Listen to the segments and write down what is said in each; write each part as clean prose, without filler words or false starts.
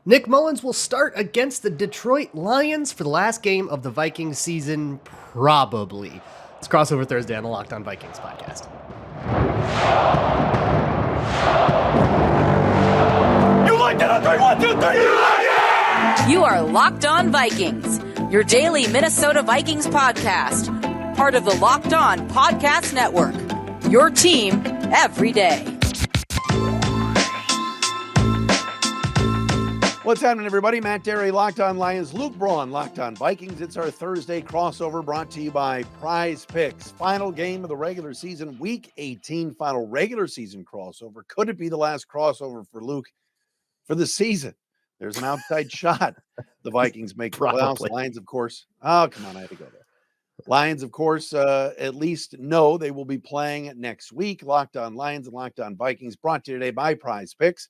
Nick Mullens will start against the Detroit Lions for the last game of the Vikings season, probably. It's Crossover Thursday on the Locked On Vikings podcast. You like that? 3, 1, 2, 3. You like it? You are Locked On Vikings, your daily Minnesota Vikings podcast, part of the Locked On Podcast Network. Your team every day. What's happening, everybody? Matt Derry, Locked On Lions, Luke Braun, Locked On Vikings. It's our Thursday crossover brought to you by PrizePicks. Final game of the regular season, Week 18, final regular season crossover. Could it be the last crossover for Luke for the season? There's an outside shot. The Vikings make the playoffs. Lions, of course. Oh, come on, I had to go there. Lions, of course, at least know they will be playing next week. Locked On Lions and Locked On Vikings brought to you today by PrizePicks.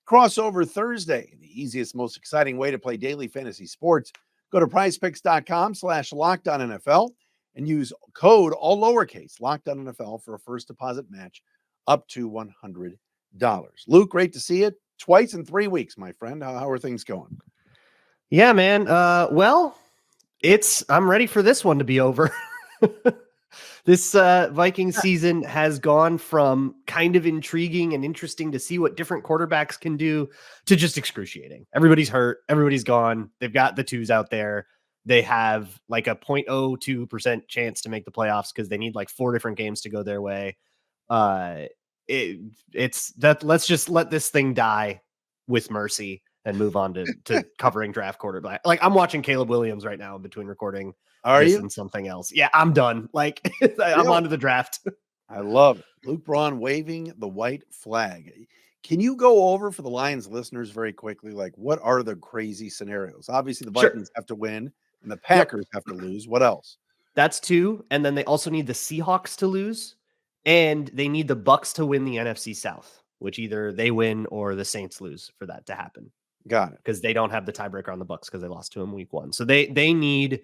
Crossover Thursday, the easiest, most exciting way to play daily fantasy sports. Go to prizepicks.com/LockedOnNFL and use code all lowercase LockedOnNFL for a first deposit match up to $100. Luke, great to see you twice in 3 weeks, my friend. How are things going? Yeah, man. I'm ready for this one to be over. This Viking season has gone from kind of intriguing and interesting to see what different quarterbacks can do to just excruciating. Everybody's hurt. Everybody's gone. They've got the twos out there. They have like a 0.02% chance to make the playoffs because they need like 4 different games to go their way. It's that let's just let this thing die with mercy and move on to covering draft quarterback. Like I'm watching Caleb Williams right now between recording. Are you? And something else. Yeah, I'm done. Like I'm on to the draft. I love it. Luke Braun waving the white flag. Can you go over for the Lions listeners very quickly? Like, what are the crazy scenarios? Obviously, the Vikings have to win and the Packers have to lose. What else? That's 2. And then they also need the Seahawks to lose. And they need the Bucks to win the NFC South, which either they win or the Saints lose for that to happen. Got it. Because they don't have the tiebreaker on the Bucks because they lost to them week 1. So they need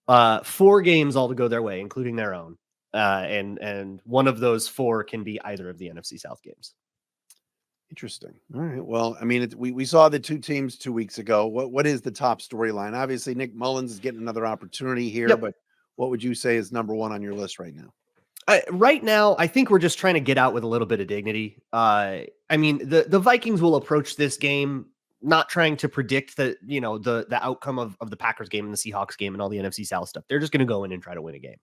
4 games all to go their way, including their own. And one of those 4 can be either of the NFC South games. Interesting. All right. Well, I mean, we saw the 2 teams 2 weeks ago. What is the top storyline? Obviously, Nick Mullens is getting another opportunity here, but what would you say is number 1 on your list right now? Right now, I think we're just trying to get out with a little bit of dignity. I mean, the Vikings will approach this game not trying to predict the outcome of the Packers game and the Seahawks game and all the NFC South stuff. They're just going to go in and try to win a game.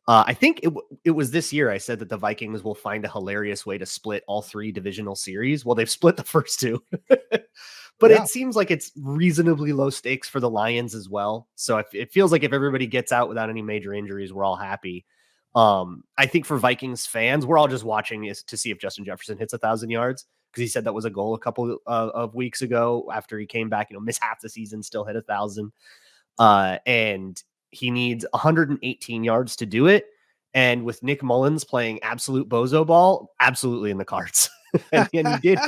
I think it was this year I said that the Vikings will find a hilarious way to split all 3 divisional series. Well, they've split the first 2, but it seems like it's reasonably low stakes for the Lions as well. So it feels like if everybody gets out without any major injuries, we're all happy. I think for Vikings fans, we're all just watching to see if Justin Jefferson hits 1,000 yards. Because he said that was a goal a couple of weeks ago after he came back, missed half the season, still hit 1,000. And he needs 118 yards to do it. And with Nick Mullens playing absolute bozo ball, absolutely in the cards. and he did.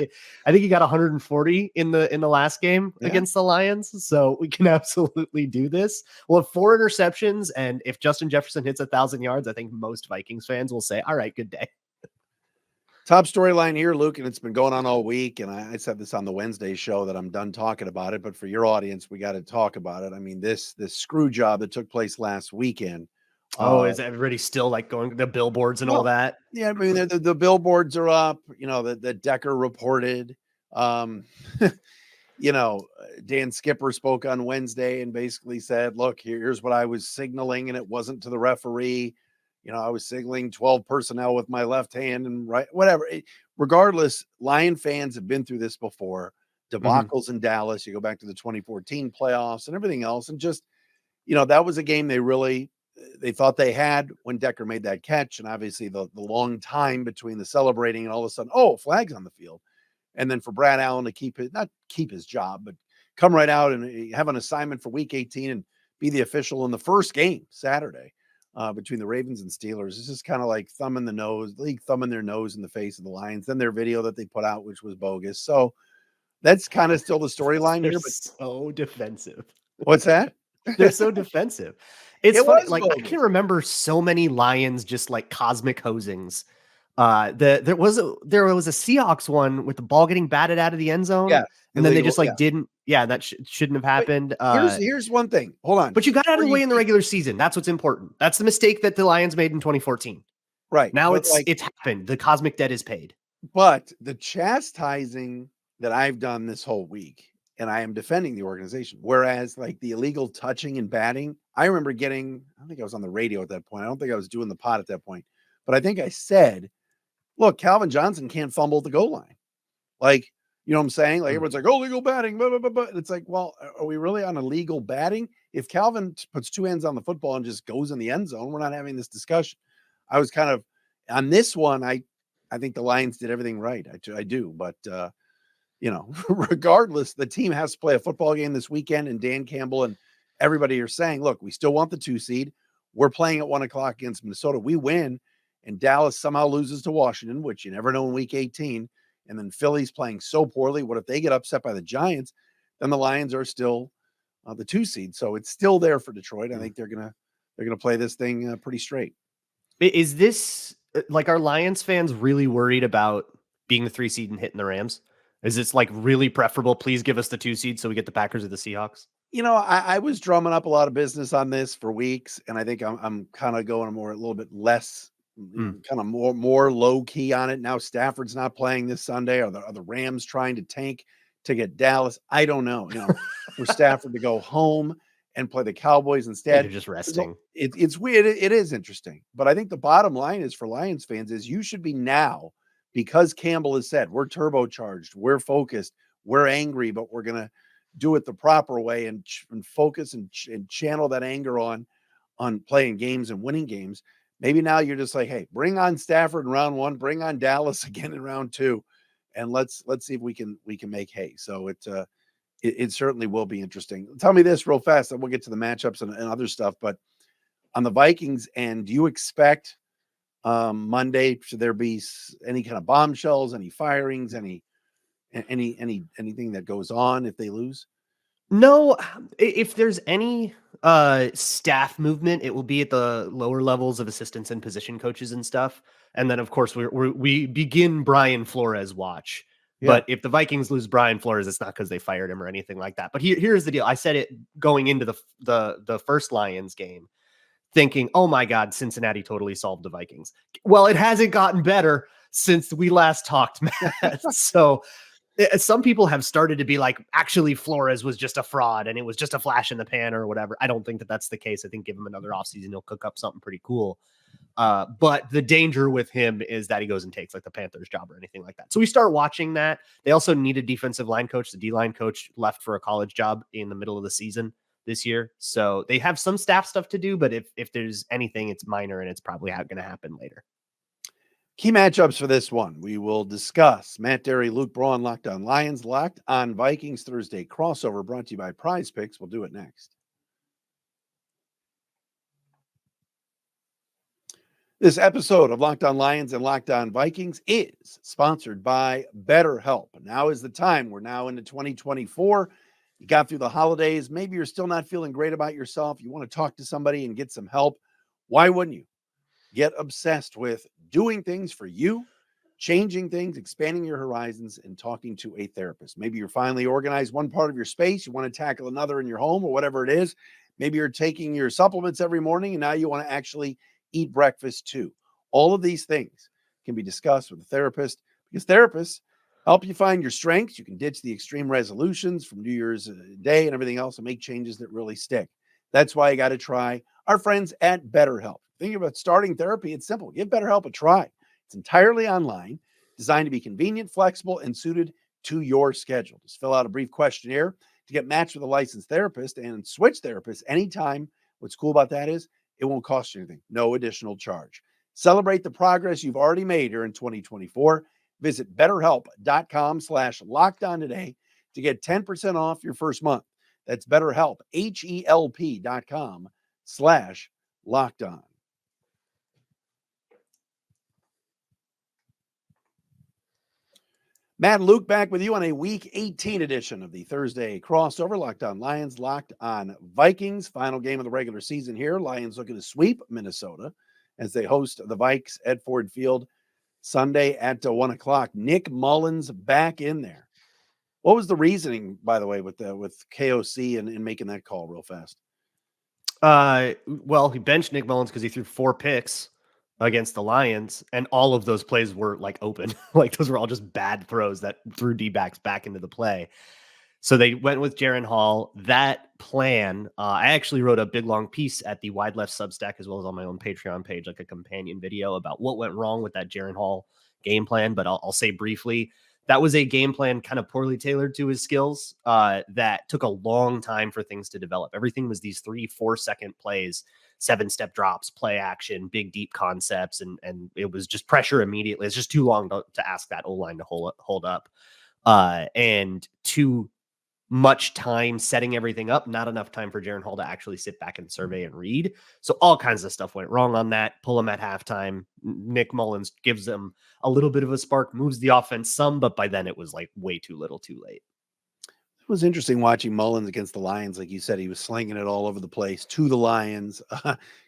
I think he got 140 in the last game against the Lions. So we can absolutely do this. We'll have 4 interceptions. And if Justin Jefferson hits 1,000 yards, I think most Vikings fans will say, all right, good day. Top storyline here, Luke, and it's been going on all week. And I said this on the Wednesday show that I'm done talking about it. But for your audience, we got to talk about it. I mean, this screw job that took place last weekend. Is everybody still like going to the billboards and all that? Yeah, I mean, the billboards are up. The Decker reported. Dan Skipper spoke on Wednesday and basically said, look, here's what I was signaling, and it wasn't to the referee. I was signaling 12 personnel with my left hand and right, whatever. Regardless, Lion fans have been through this before. Debacles in Dallas. You go back to the 2014 playoffs and everything else. And just, that was a game they thought they had when Decker made that catch. And obviously the long time between the celebrating and all of a sudden, flags on the field. And then for Brad Allen to not keep his job, but come right out and have an assignment for week 18 and be the official in the first game Saturday. Between the Ravens and Steelers. It's just kind of like thumbing their nose in the face of the Lions. Then their video that they put out, which was bogus. So that's kind of still the storyline here. But so defensive. What's that? They're so defensive. It's funny. Like bogus. I can remember so many Lions just like cosmic hosings There was a Seahawks one with the ball getting batted out of the end zone, Yeah, and then they illegal, just like yeah. didn't. Yeah, that shouldn't have But happened. here's one thing. Hold on. But you got out of Before the you way in the keep- regular season. That's what's important. That's the mistake that the Lions made in 2014. right. Now But like, it's happened. The cosmic debt is paid. but the chastising that I've done this whole week, and I am defending the organization, whereas like the illegal touching and batting, I remember getting, I don't think I was on the radio at that point. I don't think I was doing the pod at that point, but I think I said, look, Calvin Johnson can't fumble at the goal line. Like, you know what I'm saying? Like everyone's like, oh, legal batting, blah, blah, blah, blah. It's like, well, are we really on illegal batting? If Calvin puts two hands on the football and just goes in the end zone, we're not having this discussion. I was kind of on this one. I think the Lions did everything right. I do, but regardless, the team has to play a football game this weekend, and Dan Campbell and everybody are saying, look, we still want the 2 seed. We're playing at 1:00 against Minnesota. We win, and Dallas somehow loses to Washington, which you never know in week 18. And then Philly's playing so poorly. What if they get upset by the Giants? Then the Lions are still the 2 seed. So it's still there for Detroit. I think they're gonna play this thing pretty straight. Is this like, are Lions fans really worried about being the 3 seed and hitting the Rams? Is this like really preferable? Please give us the 2 seed so we get the Packers or the Seahawks. I was drumming up a lot of business on this for weeks, and I think I'm kind of going a little bit less, kind of more low key on it now. Stafford's not playing this Sunday. Are the Rams trying to tank to get Dallas? I don't know. For Stafford to go home and play the Cowboys instead, They're just resting. It's weird. It is interesting, but I think the bottom line is for Lions fans is you should be now, because Campbell has said we're turbocharged, we're focused, we're angry, but we're gonna do it the proper way and focus and channel that anger on playing games and winning games. Maybe now you're just like, hey, bring on Stafford in round 1, bring on Dallas again in round 2, and let's see if we can make hay. So it certainly will be interesting. Tell me this real fast, and we'll get to the matchups and other stuff. But on the Vikings end, do you expect Monday should there be any kind of bombshells, any firings, anything that goes on if they lose? No, if there's any staff movement, it will be at the lower levels of assistants and position coaches and stuff. And then, of course, we begin Brian Flores watch. Yeah. But if the Vikings lose Brian Flores, it's not because they fired him or anything like that. But here's the deal. I said it going into the first Lions game, thinking, oh my God, Cincinnati totally solved the Vikings. Well, it hasn't gotten better since we last talked, Matt. So some people have started to be like, actually, Flores was just a fraud and it was just a flash in the pan or whatever. I don't think that that's the case. I think give him another offseason, he'll cook up something pretty cool. But the danger with him is that he goes and takes like the Panthers job or anything like that. So we start watching that. They also need a defensive line coach. The D-line coach left for a college job in the middle of the season this year. So they have some staff stuff to do, but if there's anything, it's minor and it's probably going to happen later. Key matchups for this one. We will discuss Matt Derry, Luke Braun, Locked On Lions, Locked On Vikings Thursday crossover brought to you by PrizePicks. We'll do it next. This episode of Locked On Lions and Locked On Vikings is sponsored by BetterHelp. Now is the time. We're now into 2024. You got through the holidays. Maybe you're still not feeling great about yourself. You want to talk to somebody and get some help. Why wouldn't you? Get obsessed with doing things for you, changing things, expanding your horizons, and talking to a therapist. Maybe you're finally organized one part of your space. You want to tackle another in your home or whatever it is. Maybe you're taking your supplements every morning and now you want to actually eat breakfast too. All of these things can be discussed with a therapist because therapists help you find your strengths. You can ditch the extreme resolutions from New Year's Day and everything else and make changes that really stick. That's why you got to try our friends at BetterHelp. Thinking about starting therapy, it's simple. Give BetterHelp a try. It's entirely online, designed to be convenient, flexible, and suited to your schedule. Just fill out a brief questionnaire to get matched with a licensed therapist and switch therapists anytime. What's cool about that is it won't cost you anything. No additional charge. Celebrate the progress you've already made here in 2024. Visit BetterHelp.com/lockedon today to get 10% off your first month. That's BetterHelp, HELP.com/lockedon. Matt and Luke back with you on a Week 18 edition of the Thursday crossover. Locked On Lions, Locked On Vikings. Final game of the regular season here. Lions looking to sweep Minnesota as they host the Vikes at Ford Field Sunday at 1 o'clock. Nick Mullens back in there. What was the reasoning, by the way, with KOC and making that call real fast? Well, he benched Nick Mullens because he threw 4 picks against the Lions, and all of those plays were like open. Like those were all just bad throws that threw D-backs back into the play. So they went with Jaren Hall. That plan, I actually wrote a big long piece at the Wide Left Substack as well as on my own Patreon page, like a companion video about what went wrong with that Jaren Hall game plan. But I'll say briefly, that was a game plan kind of poorly tailored to his skills that took a long time for things to develop. Everything was these 3-4 second plays, 7-step drops, play action, big deep concepts, and it was just pressure immediately. It's just too long to ask that O-line to hold up. And too much time setting everything up, not enough time for Jaren Hall to actually sit back and survey and read. So all kinds of stuff went wrong on that. Pull him at halftime. Nick Mullens gives them a little bit of a spark, moves the offense some, but by then it was like way too little too late. It was interesting watching Mullens against the Lions. Like you said, he was slinging it all over the place to the Lions,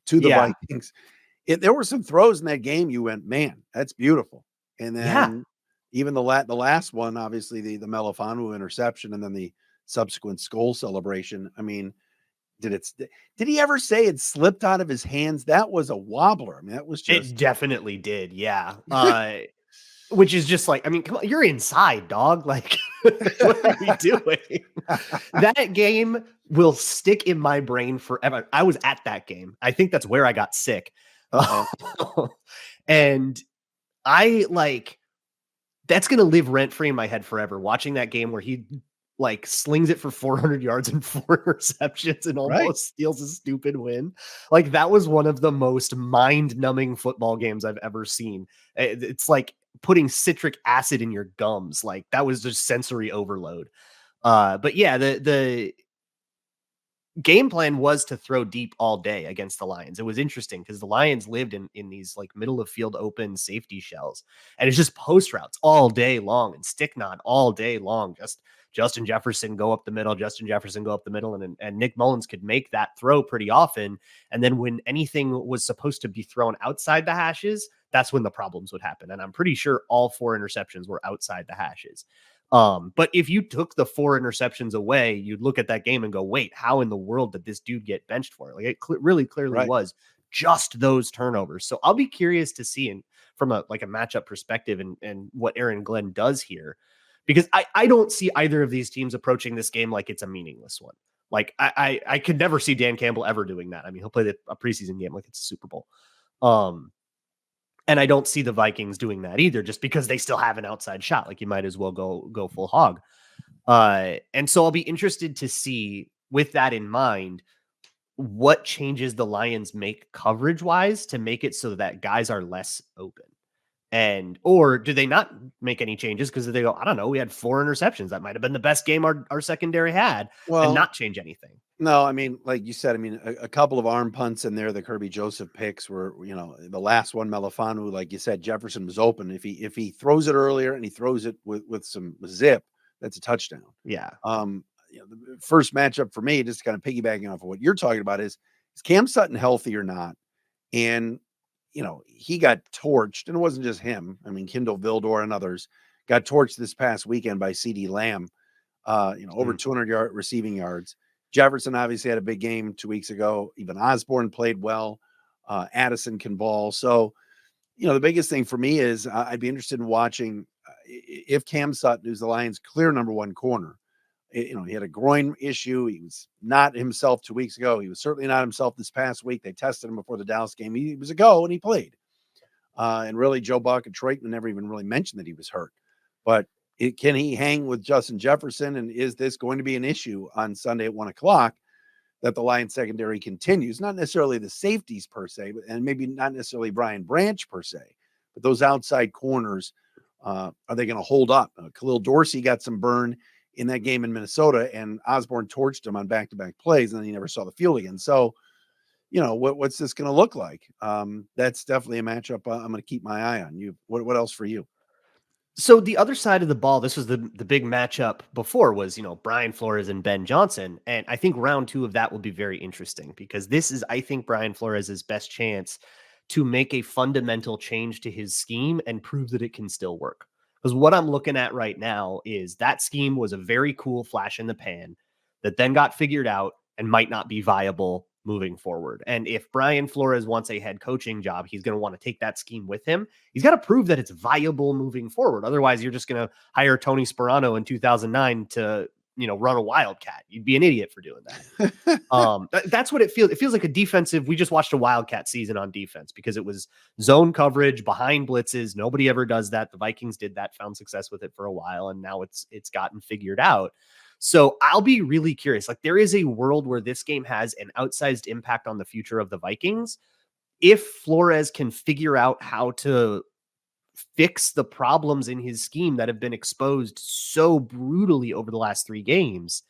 to the Vikings. There were some throws in that game. You went, man, that's beautiful. And then even the last one, obviously the Melifonwu interception, and then the subsequent skull celebration. I mean, did he ever say it slipped out of his hands? That was a wobbler. I mean, that was just, it definitely did. Yeah. Which is just like, I mean, come on, you're inside, dog. Like, what are we doing? That game will stick in my brain forever. I was at that game. I think that's where I got sick. And I like, that's going to live rent free in my head forever. Watching that game where he like slings it for 400 yards and 4 interceptions and almost steals a stupid win. Like that was one of the most mind numbing football games I've ever seen. It's like putting citric acid in your gums. Like that was just sensory overload. But yeah, the game plan was to throw deep all day against the Lions. It was interesting because the Lions lived in these like middle of field open safety shells, and it's just post routes all day long and stick knot all day long. Just Justin Jefferson go up the middle, and Nick Mullens could make that throw pretty often. And then when anything was supposed to be thrown outside the hashes, that's when the problems would happen. And I'm pretty sure all 4 interceptions were outside the hashes. But if you took the 4 interceptions away, you'd look at that game and go, wait, how in the world did this dude get benched for? Like it really clearly was just those turnovers. So I'll be curious to see from a matchup perspective and what Aaron Glenn does here, because I don't see either of these teams approaching this game like it's a meaningless one. Like I could never see Dan Campbell ever doing that. I mean, he'll play a preseason game like it's a Super Bowl. And I don't see the Vikings doing that either, just because they still have an outside shot. Like you might as well go full hog. And so I'll be interested to see, with that in mind, what changes the Lions make coverage wise to make it so that guys are less open. Or do they not make any changes because they go, I don't know, we had 4 interceptions. That might have been the best game our secondary had, and not change anything. No, I mean, like you said, I mean, a couple of arm punts in there. The Kirby Joseph picks were, the last one, Melifonwu, like you said, Jefferson was open. If he throws it earlier and he throws it with some zip, that's a touchdown. Yeah. The first matchup for me, just kind of piggybacking off of what you're talking about, is Cam Sutton healthy or not? And he got torched, and it wasn't just him. I mean, Kindle Vildor and others got torched this past weekend by CeeDee Lamb. Over 200 receiving yards. Jefferson obviously had a big game 2 weeks ago. Even Osborne played well. Addison can ball. So, the biggest thing for me is I'd be interested in watching if Cam Sutton, who's the Lions' clear number 1 corner, he had a groin issue. He was not himself 2 weeks ago. He was certainly not himself this past week. They tested him before the Dallas game. He was a go, and he played. And really, Joe Buck and Troitman never even really mentioned that he was hurt. But can he hang with Justin Jefferson? And is this going to be an issue on Sunday at 1 o'clock that the Lions secondary continues? Not necessarily the safeties per se, and maybe not necessarily Brian Branch per se, but those outside corners, are they going to hold up? Khalil Dorsey got some burn in that game in Minnesota, and Osborne torched him on back-to-back plays, and then he never saw the field again. So, what's this going to look like? That's definitely a matchup I'm going to keep my eye on. What else for you? So the other side of the ball, this was the big matchup before, was, Brian Flores and Ben Johnson. And I think round 2 of that will be very interesting, because this is, I think, Brian Flores' best chance to make a fundamental change to his scheme and prove that it can still work. Because what I'm looking at right now is that scheme was a very cool flash in the pan that then got figured out and might not be viable moving forward. And if Brian Flores wants a head coaching job, he's going to want to take that scheme with him. He's got to prove that it's viable moving forward. Otherwise, you're just going to hire Tony Sperano in 2009 to, run a Wildcat. You'd be an idiot for doing that. That's what it feels. It feels like a defensive. We just watched a Wildcat season on defense because it was zone coverage behind blitzes. Nobody ever does that. The Vikings did that, found success with it for a while, and now it's gotten figured out. So I'll be really curious. Like, there is a world where this game has an outsized impact on the future of the Vikings. If Flores can figure out how to fix the problems in his scheme that have been exposed so brutally over the last 3 games,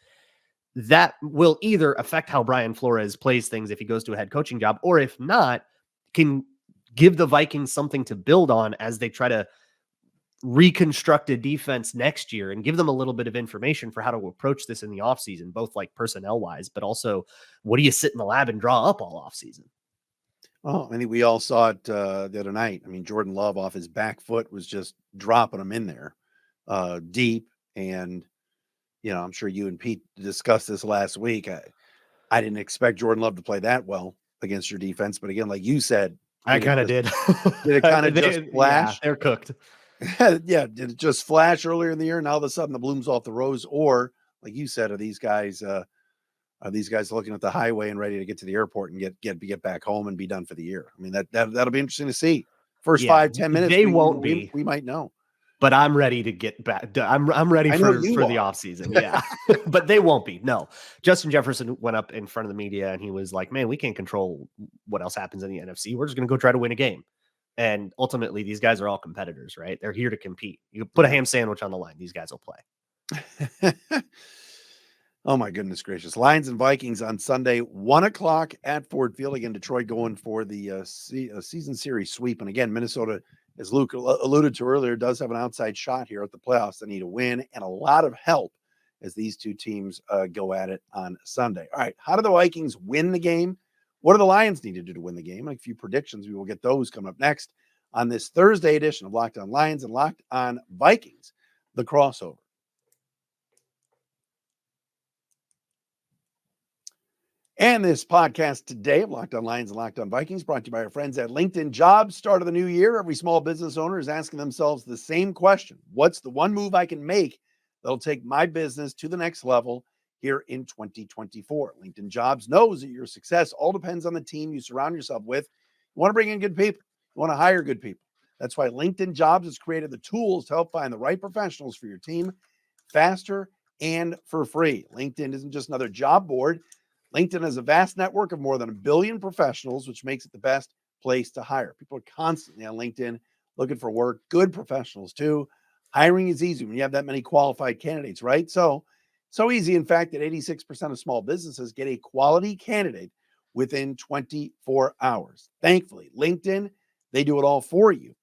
that will either affect how Brian Flores plays things if he goes to a head coaching job, or if not, can give the Vikings something to build on as they try to reconstruct a defense next year and give them a little bit of information for how to approach this in the offseason, both like personnel wise, but also what do you sit in the lab and draw up all offseason? Oh, I think we all saw it the other night. I mean, Jordan Love off his back foot was just dropping them in there deep. And, I'm sure you and Pete discussed this last week. I didn't expect Jordan Love to play that well against your defense. But again, like you said, I kind of did. Did it kind of just flash? Yeah, they're cooked. Yeah. Did it just flash earlier in the year? Now all of a sudden the bloom's off the rose? Or, like you said, are these guys looking at the highway and ready to get to the airport and get back home and be done for the year? I mean, that'll be interesting to see. First 5-10 minutes, they won't be. We might know. But I'm ready to get back. I'm ready for the offseason. Yeah. But they won't be. No. Justin Jefferson went up in front of the media and he was like, man, we can't control what else happens in the NFC. We're just going to go try to win a game. And ultimately, these guys are all competitors, right? They're here to compete. You put a ham sandwich on the line, these guys will play. Oh, my goodness gracious. Lions and Vikings on Sunday, 1:00 at Ford Field. Again, Detroit going for the season series sweep. And again, Minnesota, as Luke alluded to earlier, does have an outside shot here at the playoffs. They need a win and a lot of help as these two teams go at it on Sunday. All right, how do the Vikings win the game? What do the Lions need to do to win the game? A few predictions. We will get those coming up next on this Thursday edition of Locked On Lions and Locked On Vikings, the crossover. And this podcast today of Locked On Lions and Locked On Vikings brought to you by our friends at LinkedIn Jobs. Start of the new year, every small business owner is asking themselves the same question. What's the one move I can make that'll take my business to the next level here in 2024? LinkedIn Jobs knows that your success all depends on the team you surround yourself with. You want to bring in good people. You want to hire good people. That's why LinkedIn Jobs has created the tools to help find the right professionals for your team faster and for free. LinkedIn isn't just another job board. LinkedIn has a vast network of more than 1 billion professionals, which makes it the best place to hire. People are constantly on LinkedIn looking for work, good professionals too. Hiring is easy when you have that many qualified candidates, right? So easy, in fact, that 86% of small businesses get a quality candidate within 24 hours. Thankfully, LinkedIn, they do it all for you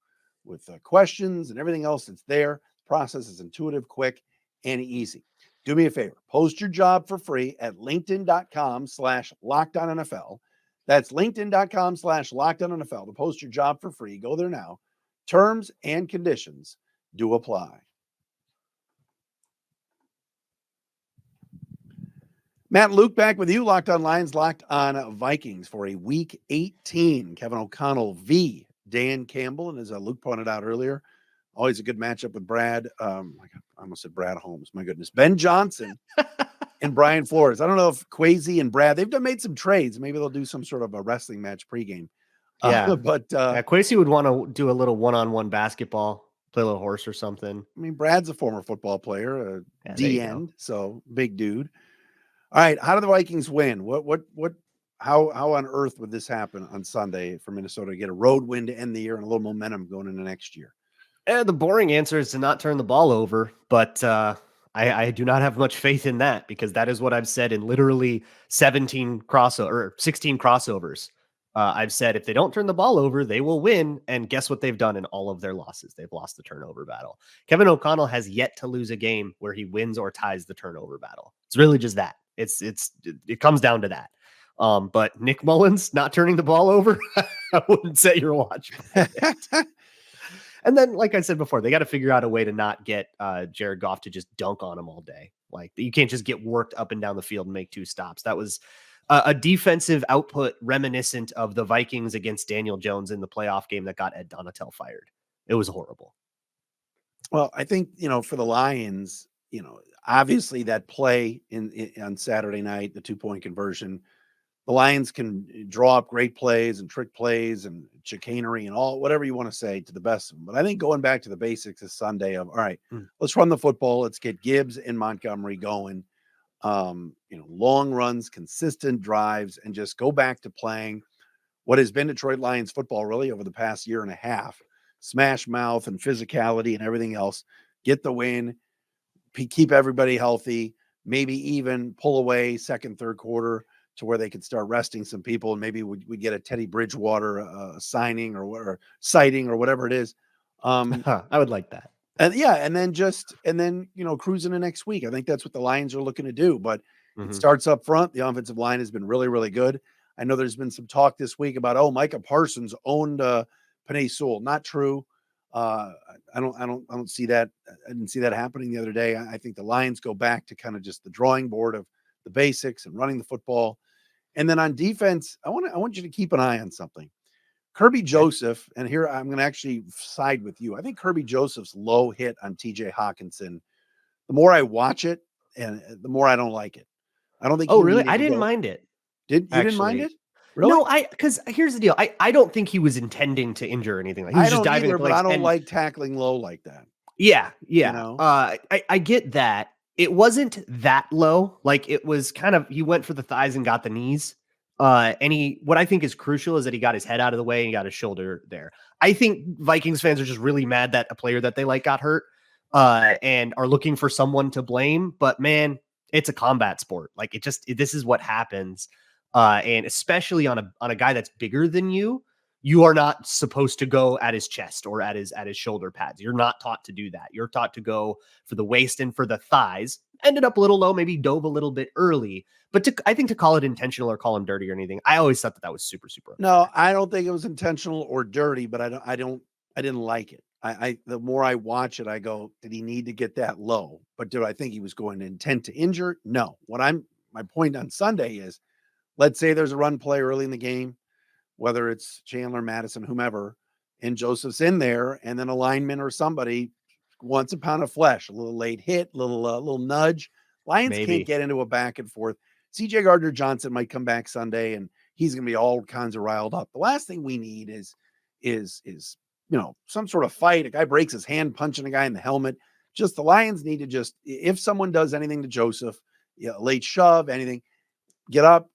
with questions and everything else that's there. The process is intuitive, quick, and easy. Do me a favor, post your job for free at linkedin.com/LockedOnNFL. That's linkedin.com/LockedOnNFL to post your job for free. Go there now. Terms and conditions do apply. Matt and Luke back with you, Locked On Lions, Locked On Vikings for a Week 18. Kevin O'Connell v. Dan Campbell, and as Luke pointed out earlier, always a good matchup with Brad. I almost said Brad Holmes. My goodness. Ben Johnson and Brian Flores. I don't know if Kwesi and Brad, they've made some trades. Maybe they'll do some sort of a wrestling match pregame. Yeah. But Kwesi would want to do a little one-on-one basketball, play a little horse or something. I mean, Brad's a former football player, D-end, so big dude. All right. How do the Vikings win? How on earth would this happen on Sunday for Minnesota to get a road win to end the year and a little momentum going into next year? The boring answer is to not turn the ball over, but I do not have much faith in that because that is what I've said in literally 16 crossovers. I've said if they don't turn the ball over, they will win. And guess what they've done in all of their losses? They've lost the turnover battle. Kevin O'Connell has yet to lose a game where he wins or ties the turnover battle. It's really just that. It comes down to that. But Nick Mullens not turning the ball over, I wouldn't set your watch by it. And then, like I said before, they got to figure out a way to not get Jared Goff to just dunk on him all day. Like, you can't just get worked up and down the field and make 2 stops. That was a defensive output reminiscent of the Vikings against Daniel Jones in the playoff game that got Ed Donatel fired. It was horrible. Well, I think, for the Lions, obviously that play on Saturday night, the 2-point conversion, the Lions can draw up great plays and trick plays and chicanery and all, whatever you want to say, to the best of them. But I think going back to the basics is Sunday of, all right, let's run the football. Let's get Gibbs and Montgomery going. Long runs, consistent drives, and just go back to playing what has been Detroit Lions football really over the past year and a half. Smash mouth and physicality and everything else. Get the win, keep everybody healthy, maybe even pull away second, third quarter to where they could start resting some people, and maybe we get a Teddy Bridgewater signing or sighting or whatever it is. I would like that. And then cruising the next week. I think that's what the Lions are looking to do. But it starts up front. The offensive line has been really, really good. I know there's been some talk this week about Micah Parsons owned Penei Sewell. Not true. I don't see that. I didn't see that happening the other day. I think the Lions go back to kind of just the drawing board of the basics and running the football. And then on defense, I want you to keep an eye on something. Kirby Joseph, and here I'm going to actually side with you. I think Kirby Joseph's low hit on TJ Hawkinson, the more I watch it, and the more I don't like it. I don't think. Oh, really? I didn't mind it. Didn't mind it? Really? No, because here's the deal. I don't think he was intending to injure or anything. Like, he was just diving. But I don't like tackling low like that. Yeah. I get that. It wasn't that low. Like, it was kind of, he went for the thighs and got the knees. What I think is crucial is that he got his head out of the way and got his shoulder there. I think Vikings fans are just really mad that a player that they like got hurt, and are looking for someone to blame. But man, it's a combat sport. Like, this is what happens. And especially on a guy that's bigger than you, you are not supposed to go at his chest or at his shoulder pads. You're not taught to do that. You're taught to go for the waist and for the thighs. Ended up a little low, maybe dove a little bit early. But I think to call it intentional or call him dirty or anything, I always thought that was super, super unfair. No, I don't think it was intentional or dirty, but I didn't like it. The more I watch it, I go, did he need to get that low? But do I think he was going to intend to injure? No. My point on Sunday is, let's say there's a run play early in the game, whether it's Chandler, Madison, whomever, and Joseph's in there, and then a lineman or somebody wants a pound of flesh, a little late hit, little nudge. Lions can't get into a back and forth. CJ Gardner-Johnson might come back Sunday, and he's going to be all kinds of riled up. The last thing we need is some sort of fight. A guy breaks his hand punching a guy in the helmet. Just the Lions need to if someone does anything to Joseph, late shove, anything, get up,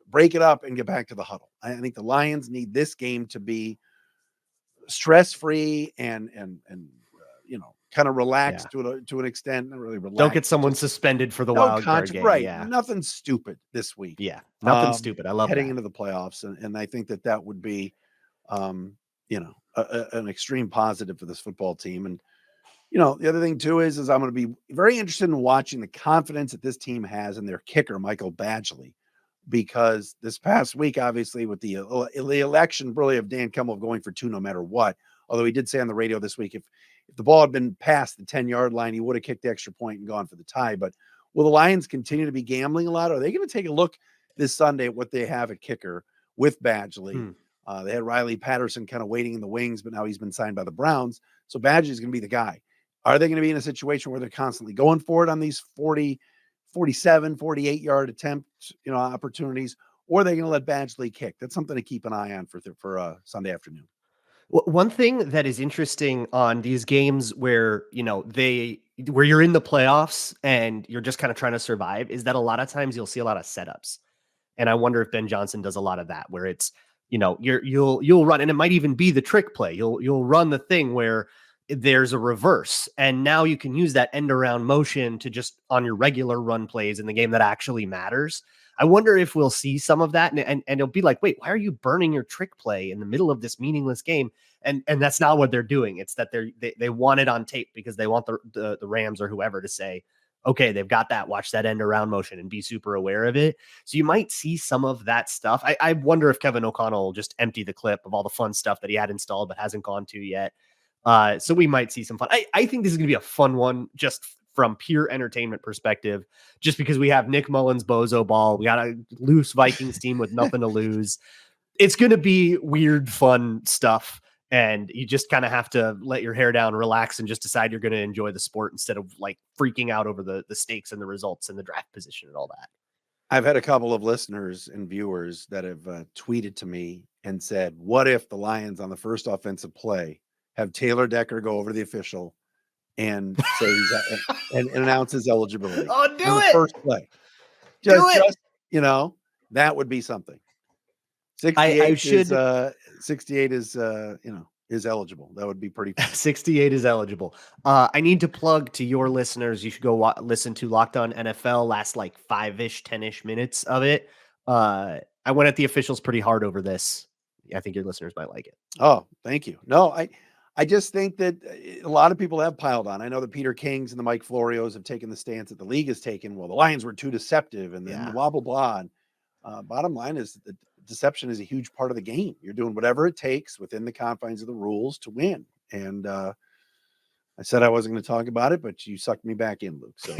break it up and get back to the huddle. I think the Lions need this game to be stress-free and kind of relaxed to an extent. Not really relaxed. Don't get someone suspended for the wild card game. Right. Yeah. Nothing stupid this week. Yeah. Nothing stupid. I love heading that. into the playoffs. And I think that would be, an extreme positive for this football team. And, the other thing too is I'm going to be very interested in watching the confidence that this team has in their kicker, Michael Badgley, because this past week, obviously with the election really of Dan Campbell going for 2 no matter what, although he did say on the radio this week, if the ball had been past the 10-yard line, he would have kicked the extra point and gone for the tie. But will the Lions continue to be gambling a lot? Or are they going to take a look this Sunday at what they have at kicker with Badgley? They had Riley Patterson kind of waiting in the wings, but now he's been signed by the Browns. So Badgley is going to be the guy. Are they going to be in a situation where they're constantly going for it on these 40, 47, 48-yard attempt, opportunities, or are they going to let Badgley kick? That's something to keep an eye on for Sunday afternoon. Well, one thing that is interesting on these games where, where you're in the playoffs and you're just kind of trying to survive is that a lot of times you'll see a lot of setups. And I wonder if Ben Johnson does a lot of that, where it's, you'll run, and it might even be the trick play. You'll run the thing where there's a reverse, and now you can use that end around motion to just on your regular run plays in the game that actually matters. I wonder if we'll see some of that, and it'll be like, wait, why are you burning your trick play in the middle of this meaningless game? And that's not what they're doing. It's that they want it on tape because they want the Rams or whoever to say, okay, they've got that, watch that end around motion and be super aware of it. So you might see some of that stuff. I wonder if Kevin O'Connell will just empty the clip of all the fun stuff that he had installed but hasn't gone to yet. So we might see some fun. I think this is going to be a fun one just from pure entertainment perspective, just because we have Nick Mullens bozo ball. We got a loose Vikings team with nothing to lose. It's going to be weird, fun stuff. And you just kind of have to let your hair down, relax, and just decide you're going to enjoy the sport instead of like freaking out over the stakes and the results and the draft position and all that. I've had a couple of listeners and viewers that have tweeted to me and said, what if the Lions on the first offensive play have Taylor Decker go over to the official and say and announce his eligibility? Oh, do on it! The first play. Just, you know, that would be something. 68 is is eligible. That would be pretty fun. 68 is eligible. I need to plug to your listeners. You should go listen to Locked On NFL, last like 5-ish, 10-ish minutes of it. I went at the officials pretty hard over this. I think your listeners might like it. Oh, thank you. No, I just think that a lot of people have piled on. I know the Peter Kings and the Mike Florios have taken the stance that the league has taken. Well, the Lions were too deceptive and then blah, blah, blah. And, bottom line is that deception is a huge part of the game. You're doing whatever it takes within the confines of the rules to win. And I said I wasn't going to talk about it, but you sucked me back in, Luke. So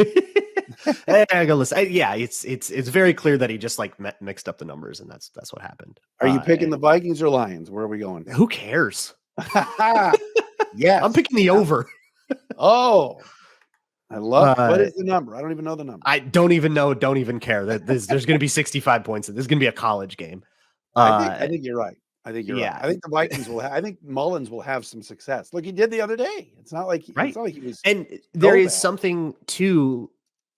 I go listen. It's very clear that he just like mixed up the numbers, and that's what happened. Are you picking the Vikings or Lions? Where are we going? Who cares? Yeah, I'm picking the over. Oh, I love what is the number? I don't even know the number. I don't even know. Don't even care. There's going to be 65 points. This is going to be a college game. I think you're right. I think you're right. I think the Vikings will. I think Mullens will have some success. Look, he did the other day. It's not like it's not like he was. And there is something to.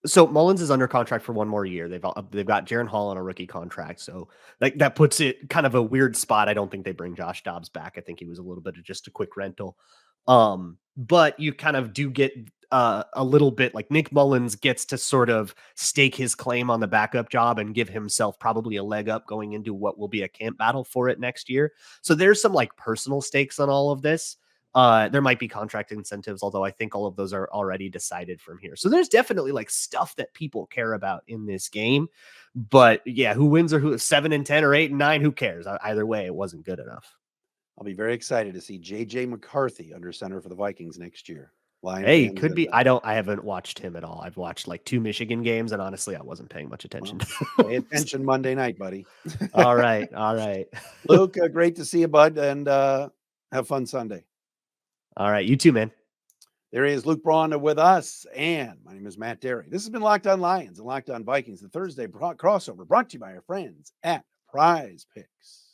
So Mullens is under contract for one more year. They've got Jaron Hall on a rookie contract, so like that puts it kind of a weird spot. I don't think they bring Josh Dobbs back. I think he was a little bit of just a quick rental. But you kind of do get a little bit like Nick Mullens gets to sort of stake his claim on the backup job and give himself probably a leg up going into what will be a camp battle for it next year. So there's some like personal stakes on all of this. There might be contract incentives, although I think all of those are already decided from here. So there's definitely like stuff that people care about in this game. But yeah, who wins or who 7-10 or 8-9, who cares? Either way, it wasn't good enough. I'll be very excited to see JJ McCarthy under center for the Vikings next year. Hey, could be. I haven't watched him at all. I've watched like 2 Michigan games, and honestly, I wasn't paying much attention. Pay attention Monday night, buddy. All right. Luke, great to see you, bud, and have fun Sunday. All right, you too, man. There he is, Luke Braun with us, and my name is Matt Derry. This has been Locked On Lions and Locked On Vikings, the Thursday crossover, brought to you by our friends at PrizePicks.